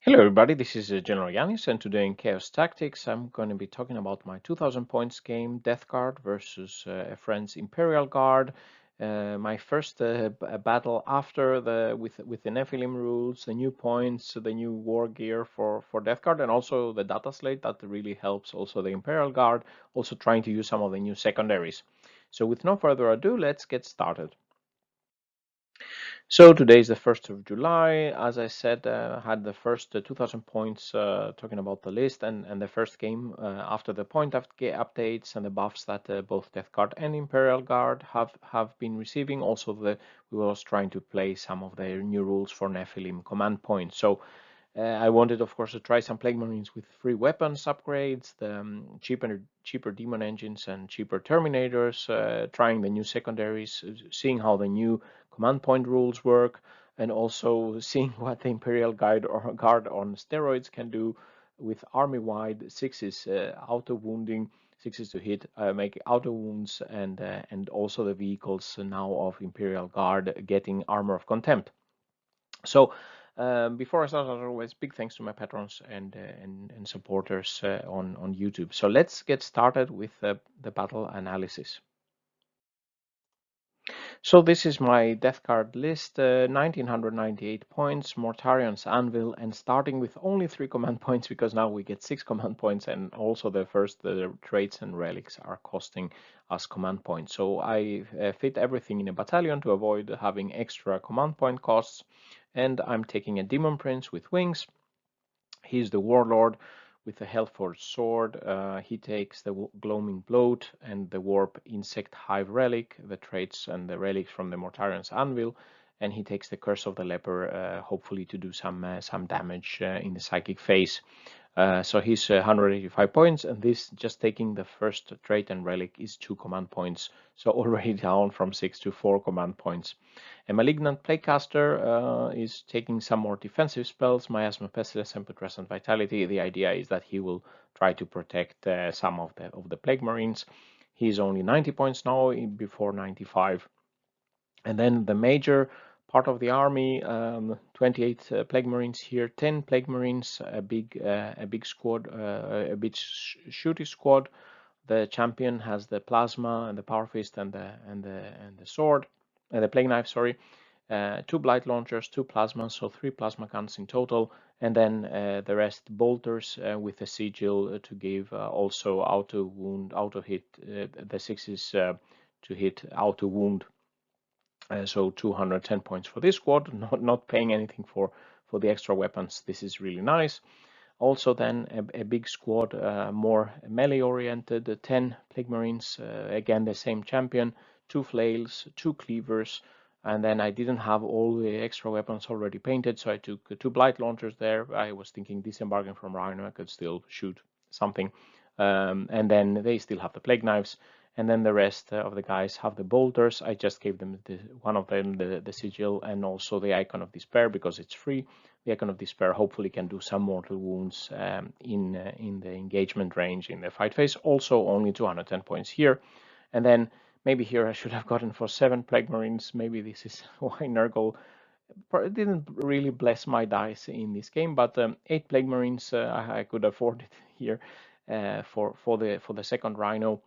Hello everybody, this is General Yanis, and today in Chaos Tactics I'm going to be talking about my 2000 points game Death Guard versus a friend's Imperial Guard. My first battle after with the Nephilim rules, the new points, the new war gear for Death Guard, and also the data slate that really helps also the Imperial Guard, also trying to use some of the new secondaries. So with no further ado, let's get started. So today is the 1st of July. As I said, had the first 2000 points talking about the list and the first game after the point updates and the buffs that both Death Guard and Imperial Guard have been receiving. Also, we were also trying to play some of the new rules for Nephilim command points. So I wanted, of course, to try some Plague Marines with free weapons upgrades, the cheaper Daaemon Engines and cheaper Terminators, trying the new secondaries, seeing how the new command point rules work, and also seeing what the Imperial Guard on steroids can do with army-wide sixes, auto wounding, sixes to hit, make auto wounds, and also the vehicles now of Imperial Guard getting armor of Contempt. So before I start, as always, big thanks to my patrons and supporters on YouTube. So let's get started with the battle analysis. So this is my Death Guard list, 1998 points, Mortarions Anvil, and starting with only 3 command points because now we get 6 command points, and also the traits and relics are costing us command points. So I fit everything in a battalion to avoid having extra command point costs, and I'm taking a Demon Prince with wings. He's the Warlord with the Hellforged Sword. He takes the Gloaming Bloat and the Warp Insect Hive Relic, the traits and the relics from the Mortarions Anvil, and he takes the Curse of the Leper, hopefully to do some damage in the psychic phase. So he's 185 points, and this just taking the first trait and relic is 2 command points, so already down from 6 to 4 command points. A Malignant Plaguecaster is taking some more defensive spells, Miasma, Pestilence, and Putrescent Vitality. The idea is that he will try to protect some of the Plague Marines. He's only 90 points now, before 95. And then the major part of the army, 28 Plague Marines here, 10 Plague Marines, a big squad, a big shooty squad. The champion has the plasma and the power fist and the sword, the plague knife, sorry. 2 blight launchers, 2 plasmas, so 3 plasma guns in total, and then the rest bolters with a sigil to give also auto wound, auto hit, the 6s to hit auto wound. So 210 points for this squad, not paying anything for the extra weapons. This is really nice. Also then a big squad, more melee oriented, 10 Plague Marines, again the same champion, 2 flails, 2 cleavers, and then I didn't have all the extra weapons already painted, so I took 2 blight launchers there. I was thinking disembarking from Rhino, I could still shoot something. And then they still have the plague knives, and then the rest of the guys have the bolters. I just gave them one of them the sigil and also the Icon of Despair because it's free. The Icon of Despair hopefully can do some mortal wounds in the engagement range in the fight phase. Also only 210 points here. And then maybe here I should have gotten for 7 Plague Marines. Maybe this is why Nurgle didn't really bless my dice in this game, but 8 Plague Marines I could afford it here for the second Rhino.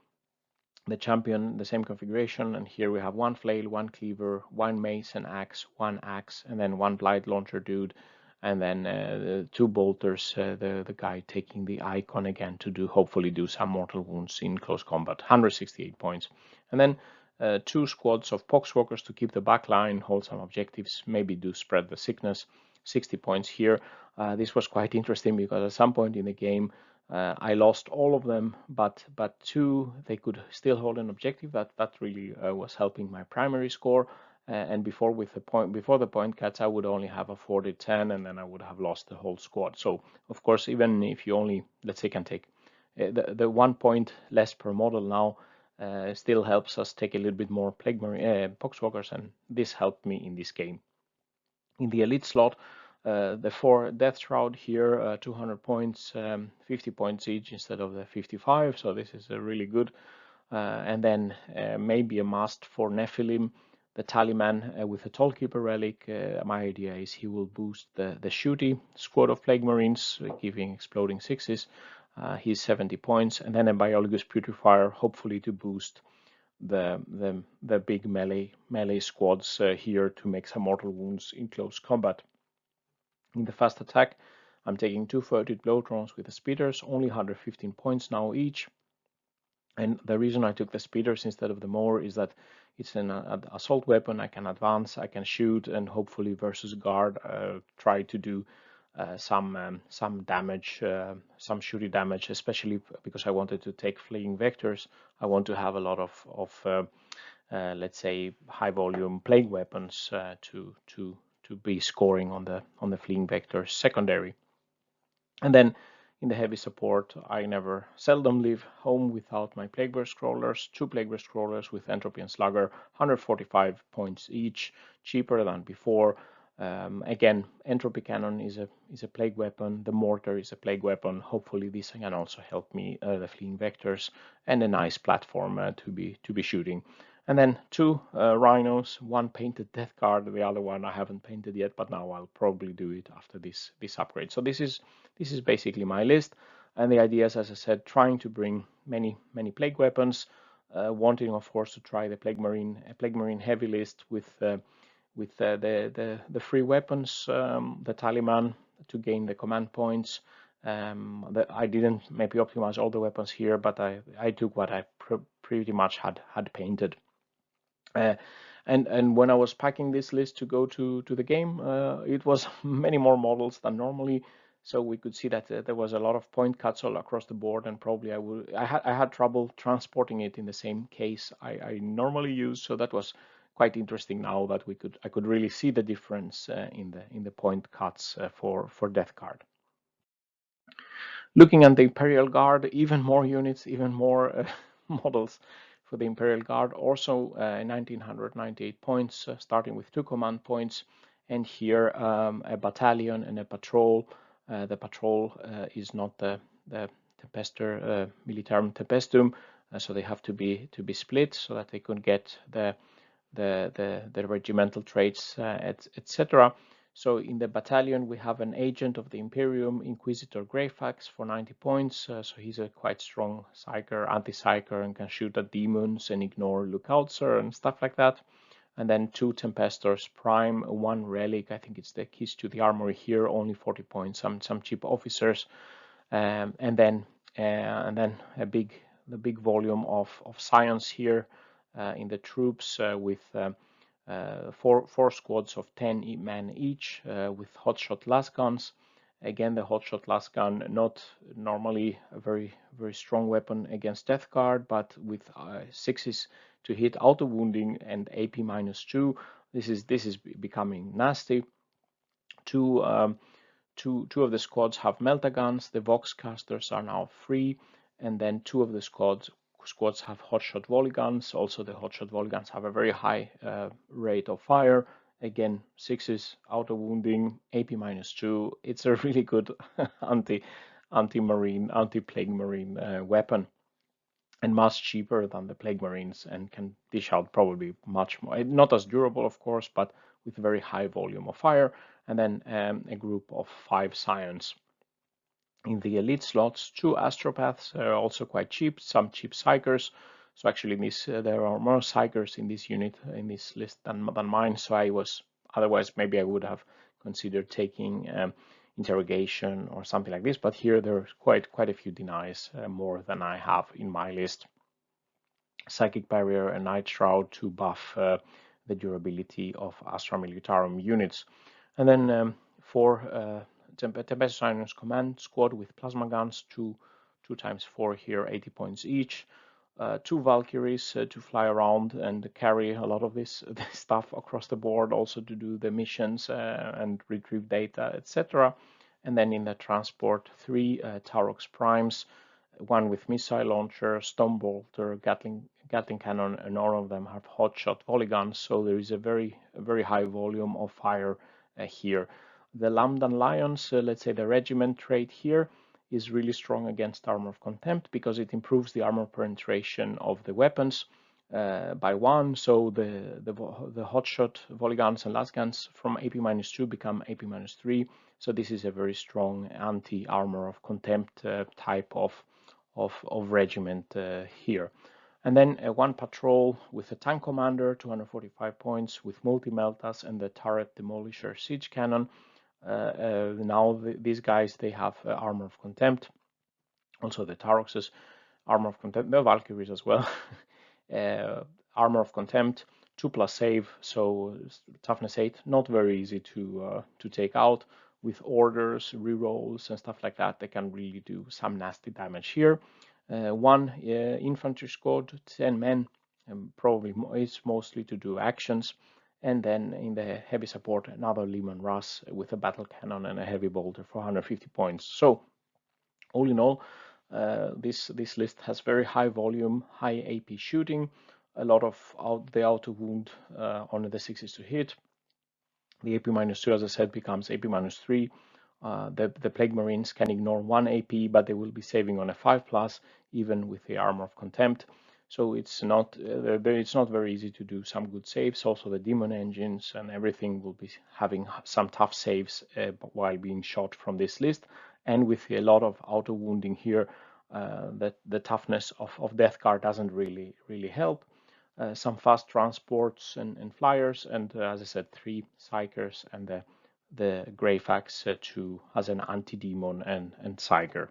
The champion, the same configuration, and here we have 1 flail, 1 cleaver, 1 mace and axe, 1 axe, and then 1 blight launcher dude, and then 2 bolters, the guy taking the icon again to hopefully do some mortal wounds in close combat. 168 points. And then 2 squads of poxwalkers to keep the back line, hold some objectives, maybe do spread the sickness. 60 points here. This was quite interesting because at some point in the game I lost all of them, but 2 they could still hold an objective. That really was helping my primary score. And before the point cuts, I would only have afforded 10, and then I would have lost the whole squad. So of course, even if you only, let's say, can take the 1 point less per model now, still helps us take a little bit more poxwalkers, and this helped me in this game. In the elite slot, the 4 Death Shroud here, 200 points, 50 points each instead of the 55, so this is really good. And then maybe a must for Nephilim, Tallyman with a Tollkeeper relic. My idea is he will boost the shooty squad of Plague Marines, giving exploding sixes. He's 70 points, and then a Biologus Putrefier, hopefully to boost the big melee squads here to make some mortal wounds in close combat. In the fast attack, I'm taking 2 thwarted blow drones with the speeders, only 115 points now each. And the reason I took the speeders instead of the more is that it's an assault weapon. I can advance, I can shoot, and hopefully versus guard try to do some damage, some shooty damage, especially because I wanted to take fleeing vectors. I want to have a lot of let's say high volume plague weapons to be scoring on the fleeing vectors secondary. And then in the heavy support, I seldom leave home without my Plague Burst Crawlers, 2 Plague Burst Crawlers with Entropy and Slugger, 145 points each, cheaper than before. Again, Entropy Cannon is a plague weapon, the Mortar is a plague weapon. Hopefully this can also help me the fleeing vectors, and a nice platform to be shooting. And then 2 Rhinos, 1 painted Death Guard, the other one I haven't painted yet, but now I'll probably do it after this upgrade. So this is basically my list, and the idea is, as I said, trying to bring many plague weapons, wanting of course to try the Plague Marine heavy list with the free weapons, the Tallyman to gain the command points. I didn't maybe optimize all the weapons here, but I took what I pretty much had painted. And when I was packing this list to go to the game, it was many more models than normally. So we could see that there was a lot of point cuts all across the board, and probably I had trouble transporting it in the same case I normally use. So that was quite interesting now that I could really see the difference in the point cuts for Death Guard. Looking at the Imperial Guard, even more units, even more models for the Imperial Guard. Also 1998 points, starting with 2 command points, and here a battalion and a patrol. The patrol is not the Tempestor Militarum Tempestum, so they have to be split so that they could get the regimental traits, etc. So in the battalion we have an agent of the Imperium, Inquisitor Greyfax, for 90 points. So he's a quite strong psyker, anti-psyker, and can shoot at demons and ignore lookouts and stuff like that. And then 2 Tempestors Prime, 1 relic. I think it's the keys to the armory here, only 40 points. Some cheap officers, and then the big volume of science here in the troops with 4 squads of 10 men each with hotshot las guns. Again, the hotshot las gun, not normally a very strong weapon against Death Guard, but with 6s to hit auto wounding and AP -2. This is becoming nasty. Two of the squads have melta guns. The Vox casters are now free, and then 2 of the squads have hotshot volley guns. Also, the hotshot volley guns have a very high rate of fire. Again, 6s, auto wounding, AP -2. It's a really good anti-marine, anti-plague marine weapon, and much cheaper than the plague marines, and can dish out probably much more. Not as durable, of course, but with very high volume of fire. And then a group of 5 scions. In the elite slots, 2 astropaths are also quite cheap, some cheap psychers. So actually there are more psychers in this unit, in this list than mine. So otherwise maybe I would have considered taking interrogation or something like this, but here there's quite a few denies, more than I have in my list. Psychic Barrier and Night Shroud to buff the durability of Astra Militarum units. And then 4 Tempestor Command Squad with plasma guns, 2 times 4 here, 80 points each. 2 Valkyries to fly around and carry a lot of this stuff across the board, also to do the missions and retrieve data, etc. And then in the transport, 3 Taurox Primes, 1 with missile launcher, Stone Bolter, Gatling cannon, and all of them have hotshot volley guns. So there is a very high volume of fire here. The Lambdan Lions, let's say the regiment trait here, is really strong against Armor of Contempt because it improves the armor penetration of the weapons. by 1, so the hotshot volley guns and las guns from AP-2 become AP-3. So this is a very strong anti-armor of contempt type of regiment here. And then one patrol with a tank commander, 245 points, with multi-meltas and the turret demolisher siege cannon. Now these guys, they have armor of contempt. Also the Taroxes, armor of contempt, the Valkyries as well. Armor of contempt, 2+ save, so toughness 8, not very easy to take out. With orders, rerolls, and stuff like that, they can really do some nasty damage here. One infantry squad, 10 men, probably is mostly to do actions. And then in the heavy support, another Lehman Russ with a battle cannon and a heavy bolter for 150 points. So all in all, this list has very high volume, high AP shooting, a lot of the auto wound on the 6s to hit. The AP-2, as I said, becomes AP-3. The Plague Marines can ignore 1 AP, but they will be saving on a 5+, even with the armor of contempt. So it's not very easy to do some good saves. Also, the Daaemon Engines and everything will be having some tough saves while being shot from this list. And with a lot of auto wounding here, the toughness of Death Guard doesn't really help. Some fast transports and flyers, and as I said, 3 psychers and the Greyfax as an anti-demon and Psyker.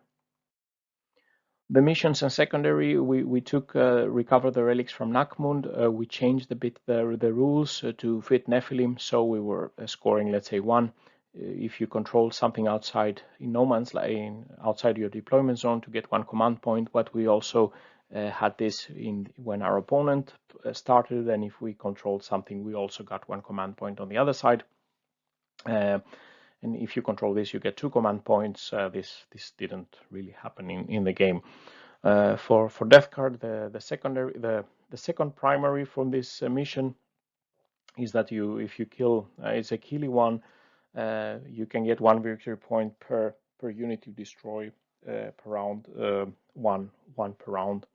The missions and secondary, we took recover the relics from Nakmund. We changed a bit the rules to fit Nephilim, so we were scoring, let's say, 1 if you control something outside in no man's land, outside your deployment zone, to get 1 command point. But we also had this when our opponent started, and if we controlled something, we also got 1 command point on the other side. And if you control this, you get 2 command points. This didn't really happen in the game. For Death Guard, the second primary from this mission is that if you kill, it's a killy one, you can get 1 victory point per unit you destroy per round, one per round.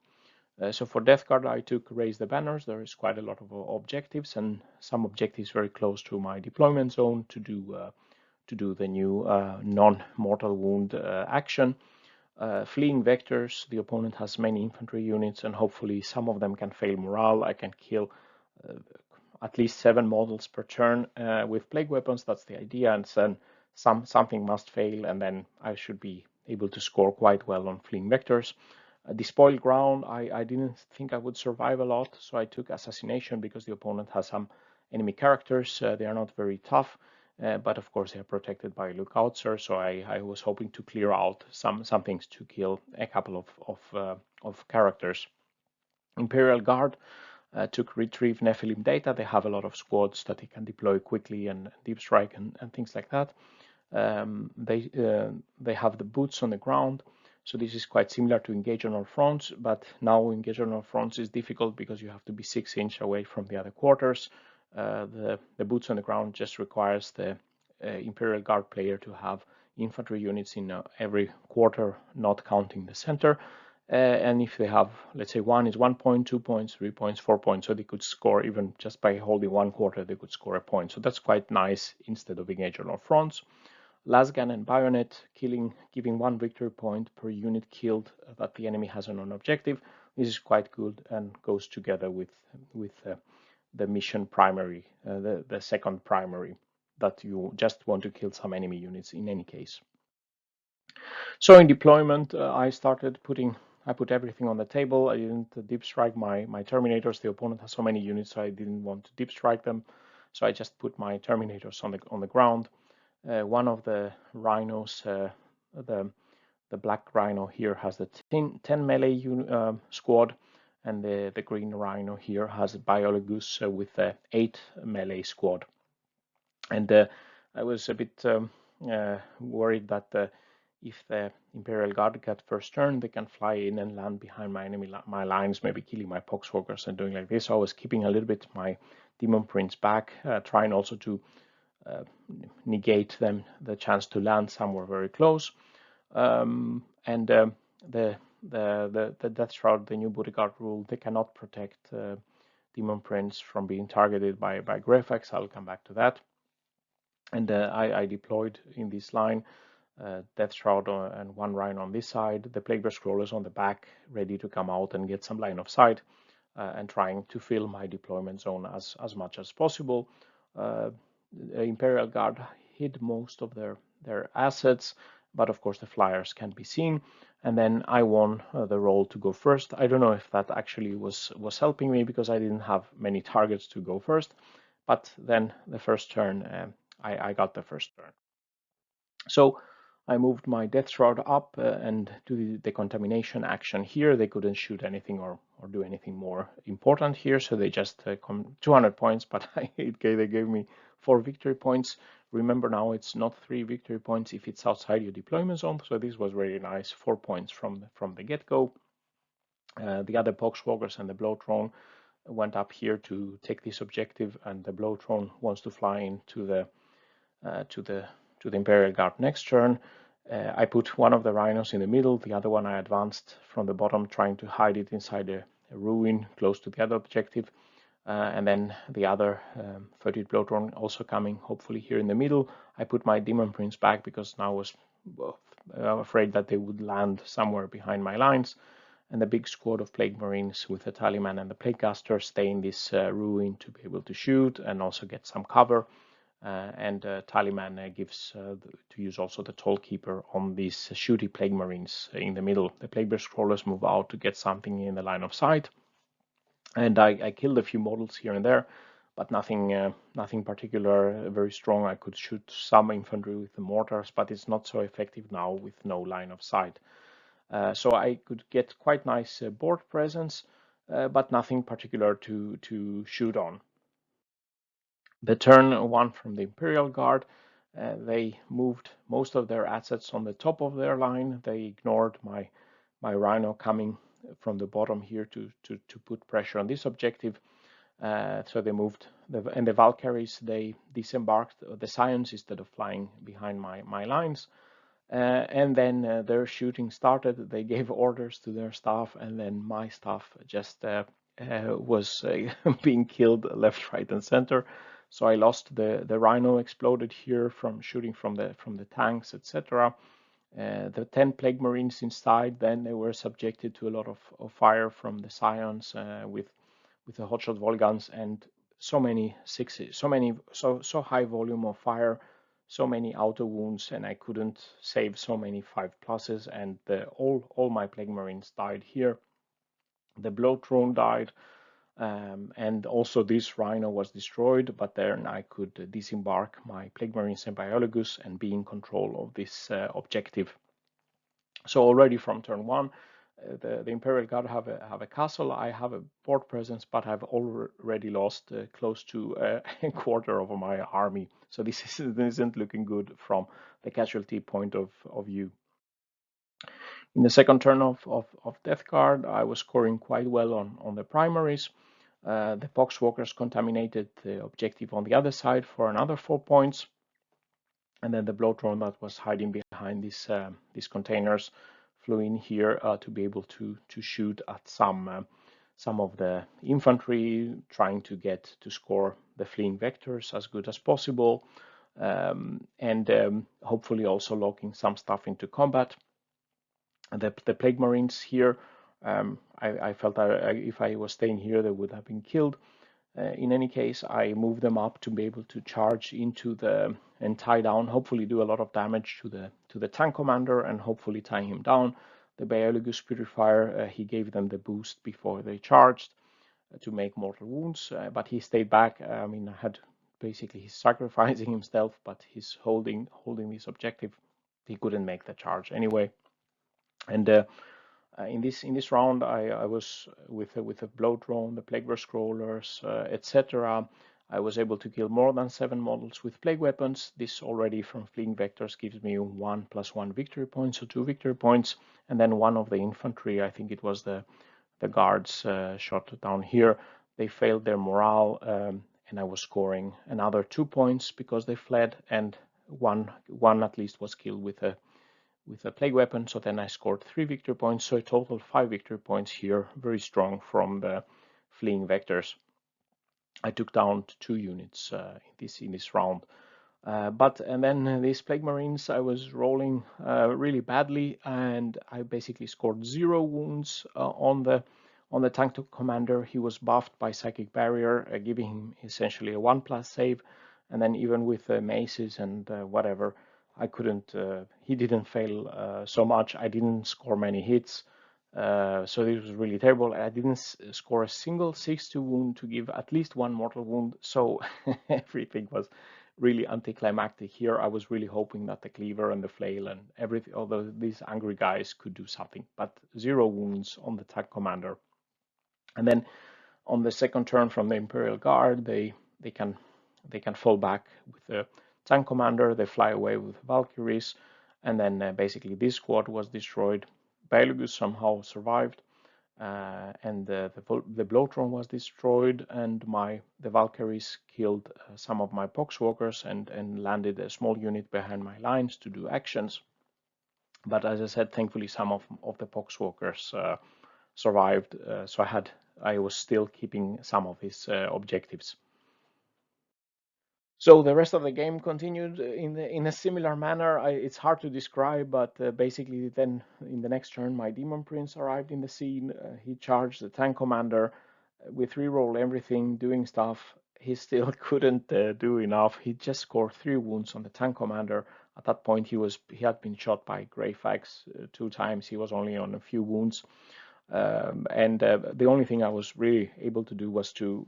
So for Death Guard, I took Raise the Banners. There is quite a lot of objectives, and some objectives very close to my deployment zone to do the new non-mortal wound action. Fleeing vectors, the opponent has many infantry units, and hopefully some of them can fail morale. I can kill at least 7 models per turn with plague weapons. That's the idea, and then something must fail, and then I should be able to score quite well on fleeing vectors. Despoiled ground, I didn't think I would survive a lot, so I took assassination because the opponent has some enemy characters. They are not very tough, but of course they are protected by Lookoutser, so I was hoping to clear out some things to kill a couple of characters. Imperial Guard took Retrieve Nephilim data. They have a lot of squads that they can deploy quickly and deep strike and things like that. They have the boots on the ground. So this is quite similar to Engage on All Fronts, but now Engage on All Fronts is difficult because you have to be 6 inches away from the other quarters. The boots on the ground just requires the Imperial Guard player to have infantry units in every quarter, not counting the center. And if they have, let's say, 1 is 1 point, 2 points, 3 points, 4 points, so they could score even just by holding 1 quarter, they could score a point. So that's quite nice instead of Engage on All Fronts. Lasgun and Bayonet, giving 1 victory point per unit killed that the enemy has on an objective. This is quite good and goes together with the mission primary, the second primary, that you just want to kill some enemy units in any case. So in deployment, I put everything on the table. I didn't deep strike my Terminators. The opponent has so many units, so I didn't want to deep strike them. So I just put my Terminators on the ground. One of the rhinos, the black rhino here, has the 10 melee squad, and the green rhino here has Biologus with the 8 melee squad. And I was a bit worried that if the Imperial Guard get first turn, they can fly in and land behind my lines, maybe killing my Poxwalkers and doing like this. So I was keeping a little bit my Demon Prince back, trying also to negate them the chance to land somewhere very close. And the Death Shroud, the new bodyguard rule, they cannot protect demon prince from being targeted by Graphics. I'll come back to that. And I deployed in this line Death Shroud and one Rhino on this side, the Plaguebear Scrollers on the back, ready to come out and get some line of sight, and trying to fill my deployment zone as much as possible. Imperial Guard hid most of their assets, but of course the flyers can be seen. And then I won the role to go first. I don't know if that actually was helping me, because I didn't have many targets to go first. But then the first turn, I got the first turn. So I moved my Death Shroud up and do the contamination action here. They couldn't shoot anything or do anything more important here, so they just come 200 points, but they gave me 4 victory points. Remember, now it's not 3 victory points if it's outside your deployment zone, so this was very nice, 4 points from the get-go. The other Poxwalkers and the Blowthrone went up here to take this objective, and the Blowthrone wants to fly into the Imperial Guard next turn. I put one of the Rhinos in the middle, the other one I advanced from the bottom, trying to hide it inside a ruin close to the other objective. And then the other 30 Blowthrone also coming, hopefully here in the middle. I put my Demon Prince back because now I was afraid that they would land somewhere behind my lines. And the big squad of Plague Marines with the Tallyman and the Plaguecaster stay in this ruin to be able to shoot and also get some cover. And Tallyman gives to use also the Tollkeeper on these shooty Plague Marines in the middle. The Plaguebear Scrollers move out to get something in the line of sight. And I killed a few models here and there, but nothing particular, very strong. I could shoot some infantry with the mortars, but it's not so effective now with no line of sight. So I could get quite nice board presence, but nothing particular to shoot on. The turn 1 from the Imperial Guard, they moved most of their assets on the top of their line. They ignored my Rhino coming from the bottom here to put pressure on this objective. So they moved, and the Valkyries, they disembarked the Scions instead of flying behind my lines. And then their shooting started. They gave orders to their staff, and then my staff just was being killed left, right, and center. So I lost the Rhino, exploded here from shooting from the tanks, etc. The 10 Plague Marines inside, then they were subjected to a lot of fire from the Scions with the hotshot Volguns, and so high volume of fire, so many auto wounds, and I couldn't save so many 5+, and all my Plague Marines died here. The Blowthrone died, and also this Rhino was destroyed, but then I could disembark my Plague Marines and Biologus and be in control of this objective. So already from turn 1, the Imperial Guard have a castle. I have a board presence, but I've already lost close to a quarter of my army. So this isn't looking good from the casualty point of view. In the second turn of Death Guard, I was scoring quite well on the primaries. The Poxwalkers contaminated the objective on the other side for another 4 points. And then the Blowthrone that was hiding behind these containers flew in here to be able to shoot at some of the infantry, trying to get to score the fleeing vectors as good as possible, and hopefully also locking some stuff into combat. The Plague Marines here, I felt that if I was staying here, they would have been killed. In any case, I moved them up to be able to charge into and tie down, hopefully do a lot of damage to the tank commander, and hopefully tie him down. The Biologus Purifier, he gave them the boost before they charged to make mortal wounds, but he stayed back. I mean, he's sacrificing himself, but he's holding this objective. He couldn't make the charge anyway. And in this round, I was with a Blowthrone, the Plaguebear Scrollers, etc. I was able to kill more than 7 models with plague weapons. This already from fleeing vectors gives me 1 + 1 victory points, so 2 victory points. And then one of the infantry, I think it was the guards, shot down here. They failed their morale, and I was scoring another 2 points because they fled, and one at least was killed with a plague weapon. So then I scored 3 victory points, so a total 5 victory points here, very strong from the fleeing vectors. I took down 2 units in this round. And then these Plague Marines, I was rolling really badly, and I basically scored 0 wounds on the tank commander. He was buffed by Psychic Barrier, giving him essentially a 1+ save. And then even with maces and whatever, I couldn't. He didn't fail so much. I didn't score many hits. So this was really terrible. I didn't score a single 6-2 wound to give at least 1 mortal wound. So everything was really anticlimactic here. I was really hoping that the cleaver and the flail and everything, although these angry guys could do something, but 0 wounds on the tank commander. And then on the second turn from the Imperial Guard, they can fall back with the tank commander. They fly away with Valkyries, and then basically this squad was destroyed. Bailugus somehow survived, and the Bloatron was destroyed, and the Valkyries killed some of my Poxwalkers and landed a small unit behind my lines to do actions. But as I said, thankfully some of the Poxwalkers survived, so I was still keeping some of his objectives. So the rest of the game continued in a similar manner. It's hard to describe, but basically then in the next turn, my Demon Prince arrived in the scene. He charged the tank commander. With reroll everything, doing stuff. He still couldn't do enough. He just scored 3 wounds on the tank commander. At that point, he had been shot by Grey Fags 2 times. He was only on a few wounds, and the only thing I was really able to do was to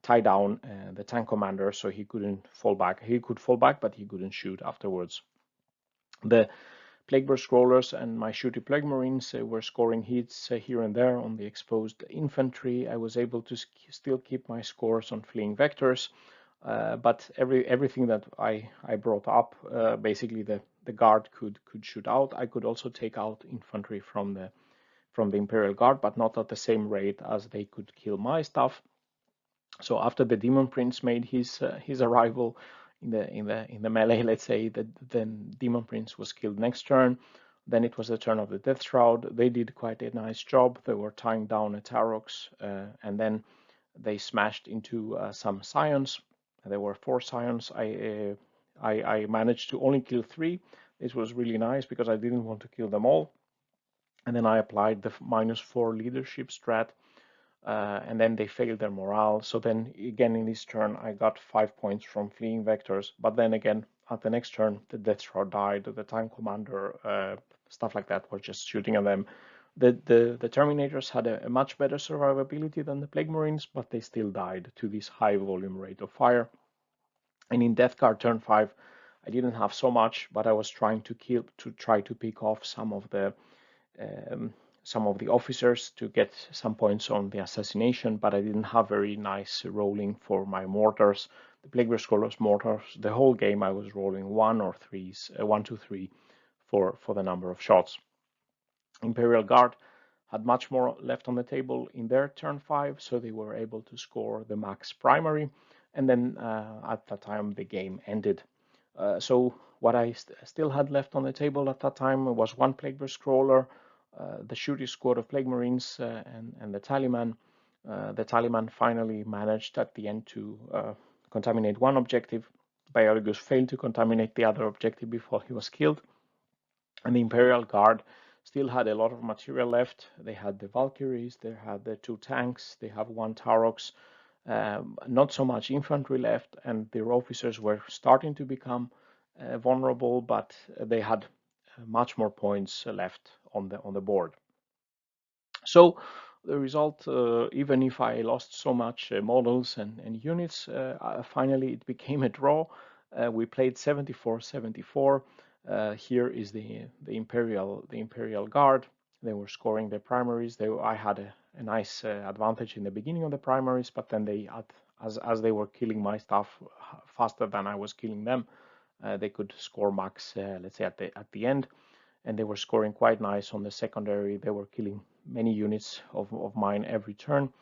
tie down the tank commander so he couldn't fall back. He could fall back, but he couldn't shoot afterwards. The Plagueburst Scrollers and my shooty Plague Marines were scoring hits here and there on the exposed infantry. I was able to still keep my scores on fleeing vectors, but everything that I brought up, basically the guard could shoot out. I could also take out infantry from the Imperial Guard, but not at the same rate as they could kill my stuff. So after the Demon Prince made his arrival in the melee, let's say, that then Demon Prince was killed next turn. Then it was the turn of the Death Shroud. They did quite a nice job. They were tying down a Tarox, and then they smashed into some Scions. There were 4 Scions. I managed to only kill 3. This was really nice because I didn't want to kill them all. And then I applied the -4 leadership strat. And then they failed their morale. So then again in this turn I got 5 points from fleeing vectors, but then again at the next turn the Death Shroud died, the tank commander, stuff like that were just shooting at them. The Terminators had a much better survivability than the Plague Marines, but they still died to this high volume rate of fire. And in Death Guard turn 5 I didn't have so much, but I was trying to try to pick off some of the officers to get some points on the assassination, but I didn't have very nice rolling for my mortars. The Plagueburst Scrollers mortars, the whole game I was rolling 1 or 3s, 1, 2, 3 for the number of shots. Imperial Guard had much more left on the table in their turn 5, so they were able to score the max primary, and then at that time the game ended. So what I still had left on the table at that time was 1 Plagueburst Scroller, the shooty squad of Plague Marines, and the Tallyman. The Tallyman finally managed at the end to contaminate 1 objective. Bailugus failed to contaminate the other objective before he was killed. And the Imperial Guard still had a lot of material left. They had the Valkyries, they had the 2 tanks, they have 1 Tarox, not so much infantry left, and their officers were starting to become vulnerable, but they had much more points left on the board. So the result, even if I lost so much models and units, finally it became a draw. We played 74-74. Here is the Imperial Guard. They were scoring their primaries. I had a nice advantage in the beginning of the primaries, but then as they were killing my stuff faster than I was killing them, they could score max, let's say at the end, and they were scoring quite nice on the secondary. They were killing many units of mine every turn.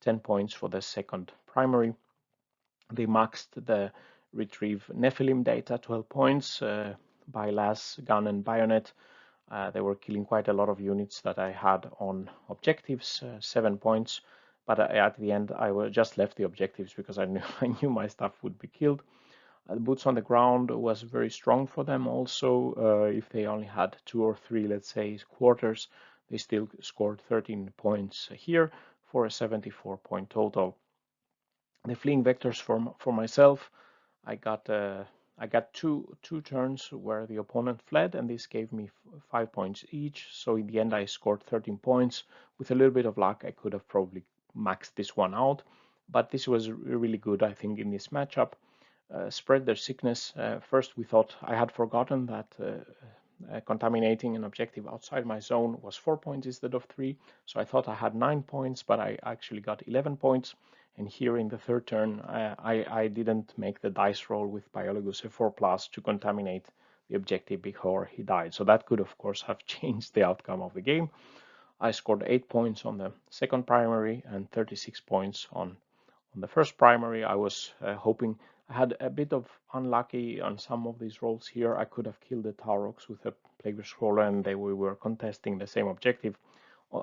10 points for the second primary. They maxed the retrieve Nephilim data, 12 points, by las, gun and bayonet. They were killing quite a lot of units that I had on objectives, 7 points. but at the end I just left the objectives because I knew I knew my stuff would be killed. Boots on the ground was very strong for them also. If they only had 2 or 3, let's say, quarters, they still scored 13 points here for a 74 point total. The fleeing vectors for myself, I got two turns where the opponent fled, and this gave me 5 points each. So in the end, I scored 13 points. With a little bit of luck, I could have probably maxed this one out, but this was really good, I think, in this matchup. Spread their sickness. First, we thought I had forgotten that contaminating an objective outside my zone was 4 points instead of 3. So I thought I had 9 points, but I actually got 11 points. And here in the third turn, I didn't make the dice roll with Biologus A4+ to contaminate the objective before he died. So that could, of course, have changed the outcome of the game. I scored 8 points on the second primary and 36 points on the first primary. I was hoping. I had a bit of unlucky on some of these rolls here. I could have killed the Taurox with a Plague Scroller, and we were contesting the same objective.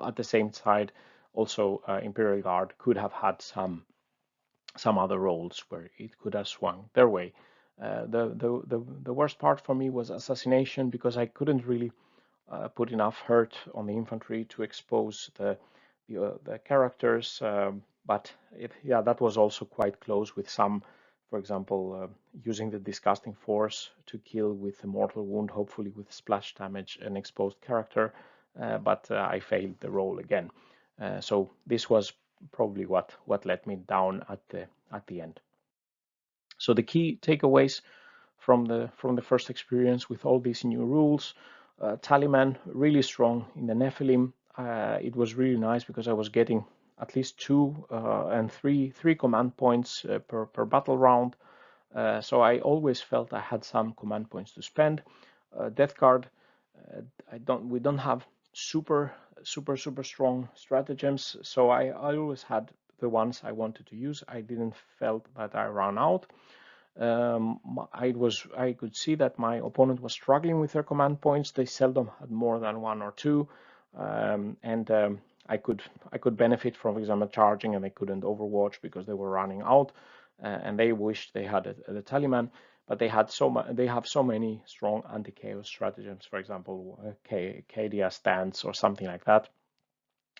At the same side, also Imperial Guard could have had some other rolls where it could have swung their way. The worst part for me was assassination, because I couldn't really put enough hurt on the infantry to expose the characters. But that was also quite close with some, for example, using the Disgusting Force to kill with a mortal wound, hopefully with splash damage, an exposed character, but I failed the roll again. So this was probably what let me down at the end. So the key takeaways from the first experience with all these new rules: Tallyman really strong in the Nephilim. It was really nice because I was getting at least 2 and 3 command points per battle round. So I always felt I had some command points to spend. Death Guard, we don't have super strong stratagems, so I always had the ones I wanted to use. I didn't felt that I ran out. I could see that my opponent was struggling with their command points. They seldom had more than 1 or 2, and I could benefit from, for example, charging, and they couldn't overwatch because they were running out, and they wished they had the Tallyman, but they have so many strong anti-chaos stratagems, for example, Cadia stance or something like that.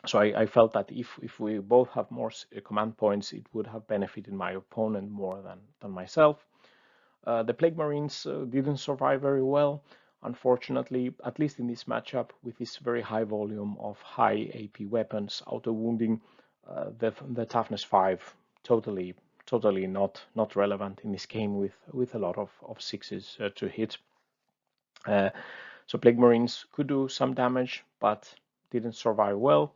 So I felt that if we both have more command points, it would have benefited my opponent more than myself. The Plague Marines didn't survive very well, unfortunately, at least in this matchup, with this very high volume of high AP weapons, auto-wounding. The toughness 5 totally not relevant in this game with a lot of 6s to hit. So Plague Marines could do some damage, but didn't survive well.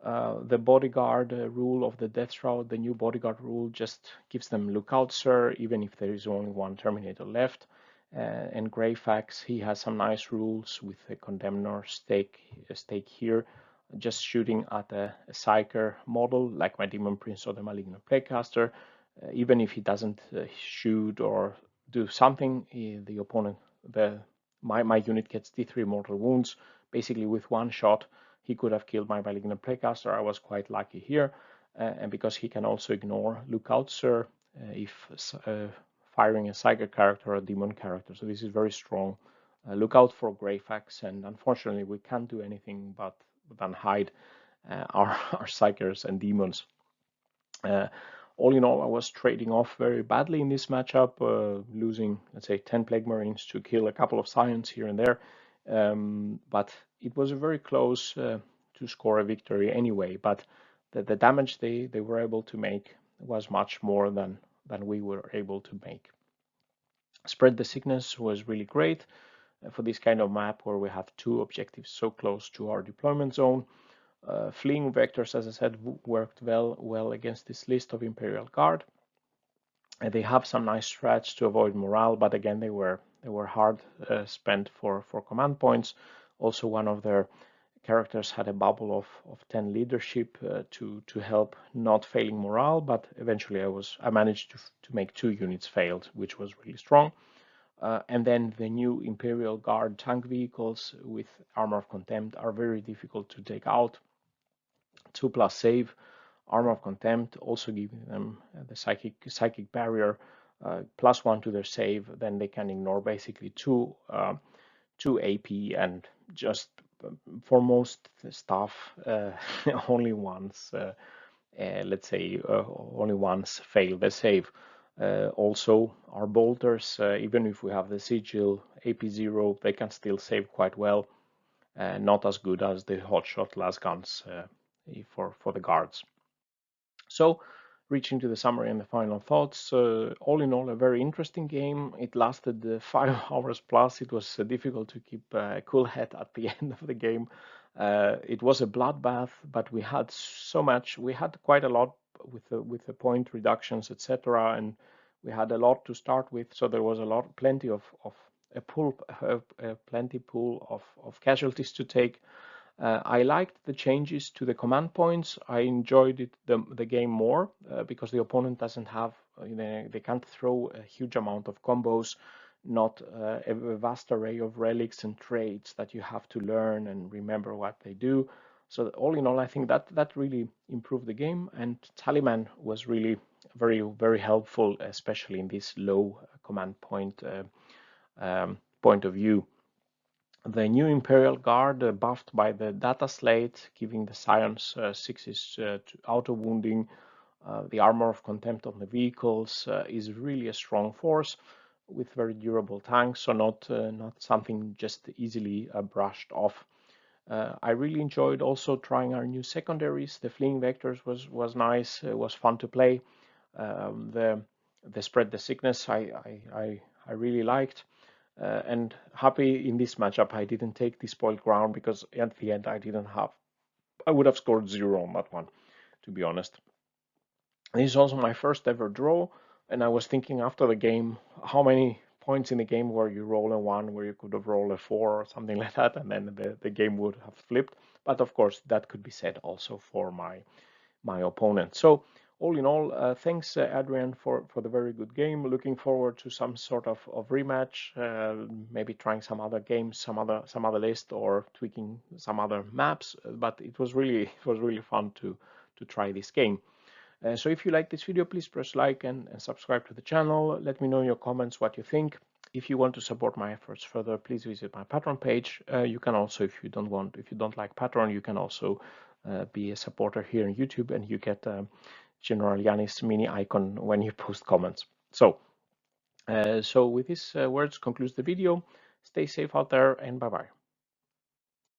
The bodyguard rule of the Death Shroud, the new bodyguard rule, just gives them look out, sir, even if there is only 1 Terminator left. And Greyfax, he has some nice rules with a Condemnor stake here, just shooting at a Psyker model like my Demon Prince or the Malignant Plaguecaster. Even if he doesn't shoot or do something, the opponent, my unit gets D3 mortal wounds. Basically, with 1 shot, he could have killed my Malignant Plaguecaster. I was quite lucky here, and because he can also ignore Look Out, Sir, if firing a Psyker character or a Demon character. So this is very strong. Look out for Greyfax, and unfortunately, we can't do anything but than hide our Psykers and Demons. All in all, I was trading off very badly in this matchup, losing, let's say, 10 Plague Marines to kill a couple of Scions here and there. But it was very close to score a victory anyway. But the damage they were able to make was much more than we were able to make. Spread the Sickness was really great for this kind of map where we have 2 objectives so close to our deployment zone. Fleeing vectors, as I said, worked well against this list of Imperial Guard. And they have some nice strats to avoid morale, but again, they were hard spent for command points. Also, one of their characters had a bubble of 10 leadership to help not failing morale, but eventually I managed to make 2 units failed, which was really strong. And then the new Imperial Guard tank vehicles with Armour of Contempt are very difficult to take out. 2+ save Armor of Contempt, also giving them the psychic barrier, +1 to their save. Then they can ignore basically two AP, and just for most stuff only once. Let's say only once fail the save. Also, our bolters, even if we have the sigil AP0, they can still save quite well. Not as good as the hotshot las guns for the guards. So, reaching to the summary and the final thoughts, all in all, a very interesting game. It lasted 5 hours plus. It was difficult to keep a cool head at the end of the game. It was a bloodbath, but we had so much. We had quite a lot with the point reductions, etc., and we had a lot to start with. So there was plenty of a plenty pool of casualties to take. I liked the changes to the command points. I enjoyed the game more because the opponent doesn't have, they can't throw a huge amount of combos, not a vast array of relics and traits that you have to learn and remember what they do. So all in all, I think that really improved the game, and Tallyman was really very, very helpful, especially in this low command point point of view. The new Imperial Guard, buffed by the data slate, giving the Scions 6s to auto-wounding, the armor of Contempt on the vehicles, is really a strong force with very durable tanks, so not something just easily brushed off. I really enjoyed also trying our new secondaries. The fleeing vectors was nice. It was fun to play. The spread the sickness I really liked. And happy in this matchup I didn't take the spoiled ground, because at the end I would have scored 0 on that one, to be honest. This is also my first ever draw, and I was thinking after the game, how many points in the game where you roll a 1 where you could have rolled a 4 or something like that, and then the game would have flipped. But of course that could be said also for my opponent. So all in all, thanks Adrian for the very good game. Looking forward to some sort of rematch, maybe trying some other games, some other list, or tweaking some other maps. But it was really fun to try this game. So if you like this video, please press like and subscribe to the channel. Let me know in your comments what you think. If you want to support my efforts further, please visit my Patreon page. You can also, if you don't like Patreon, you can also be a supporter here on YouTube, and you get General Yanis mini icon when you post comments. So with these words concludes the video. Stay safe out there, and bye bye.